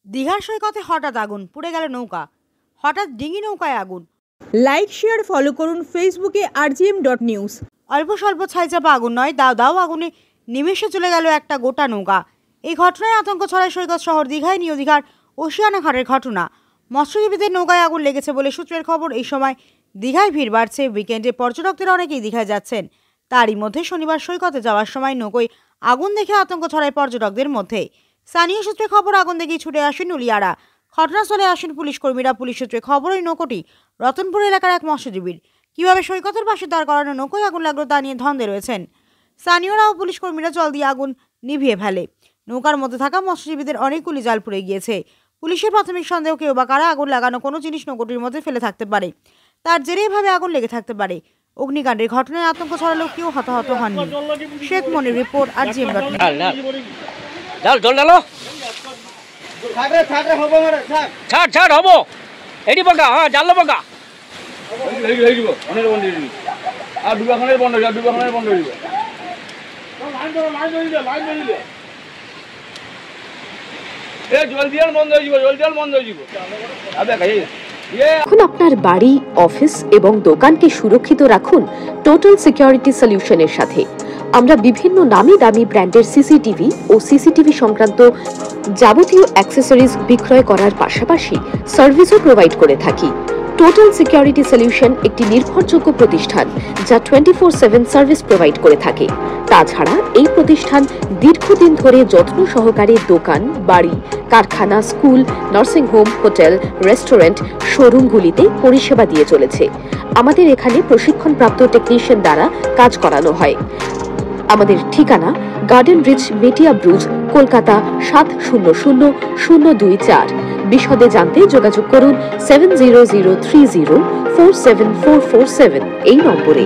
দীঘার সৈকতে হঠাৎ আগুন, পুড়ে গেল নৌকা। হঠাৎ ডিঙি নৌকায় আগুন। লাইক শেয়ার ফলো করুন ফেসবুকে rgm.news। অল্প স্বল্প ছাইচাপা আগুন নয়, দাও দাও আগুনে নিমেষে চলে গেল একটা গোটা নৌকা। এই ঘটনায় আতঙ্ক ছড়ায় সৈকত শহর দীঘায়। নিউ দীঘার ওশিয়ানা ঘাটের ঘটনা। মৎস্যজীবীদের নৌকায় আগুন লেগেছে বলে সূত্রের খবর। এই সময় দীঘায় ভিড় বাড়ছে। উইকেন্ডে পর্যটকদের অনেকেই দীঘায় যাচ্ছেন। তারই মধ্যে শনিবার সৈকতে যাওয়ার সময় নৌকোয় আগুন দেখে আতঙ্ক ছড়ায় পর্যটকদের মধ্যে। স্থানীয় সূত্রে খবর, আগুন দেখেই ছুটে আসেন নুলিয়ারা। ঘটনাস্থলে আসেন পুলিশ কর্মীরা। পুলিশ সূত্রে খবর, ওই নৌকোটি রতনপুর এলাকার এক মৎস্যজীবীর। কিভাবে সৈকতের পাশে দাঁড় করানো নৌকোয় আগুন লাগলো তা নিয়ে ধন্দে রয়েছেন। স্থানীয়রা ও পুলিশ কর্মীরা জল দিয়ে আগুন নিভিয়ে ফেলে। নৌকার মধ্যে থাকা মৎস্যজীবীদের অনেকগুলি জাল পুড়ে গিয়েছে। পুলিশের প্রাথমিক সন্দেহ, কেউ বা কারা আগুন লাগানো কোনো জিনিস নৌকোটির মধ্যে ফেলে থাকতে পারে। তার জেরে এভাবে আগুন লেগে থাকতে পারে। অগ্নিকাণ্ডের ঘটনায় আতঙ্ক ছড়ালেও কেউ হতাহত হননি। শেখ মনির রিপোর্ট, rgm.news। ছাড় হবো এডি বাগা, হ্যাঁ জাল বাগা আর দুবাখানের বন্ধ হয়ে দুবাখানের বন্ধ হয়ে জল দিয়ে বন্ধ হয়ে যাব, জল দিয়ে বন্ধ হয়ে যাব। এখন আপনার বাড়ি, অফিস এবং দোকানকে সুরক্ষিত রাখুন টোটাল সিকিউরিটি সলিউশনের সাথে। আমরা বিভিন্ন নামি দামি ব্র্যান্ডের সিসিটিভি ও সিসিটিভি সংক্রান্ত যাবতীয় অ্যাক্সেসরিজ বিক্রয় করার পাশাপাশি সার্ভিসও প্রোভাইড করে থাকি। টোটাল সিকিউরিটি সলিউশন একটি নির্ভরযোগ্য প্রতিষ্ঠান যা 24/7 সার্ভিস প্রোভাইড করে থাকে। তাছাড়া এই প্রতিষ্ঠান দীর্ঘদিন ধরে যত্ন সহকারে দোকান, বাড়ি, কারখানা, school, nursing home, hotel, restaurant, শোরুমগুলিতে পরিষেবা দিয়ে চলেছে। আমাদের এখানে প্রশিক্ষণপ্রাপ্ত টেকনিশিয়ান দ্বারা কাজ করানো হয়। আমাদের ঠিকানা গার্ডেন রিচ, মেটিয়া ব্রুজ, কলকাতা 700024। বিশদে জানতে যোগাযোগ করুন 7003047447 এই নম্বরে।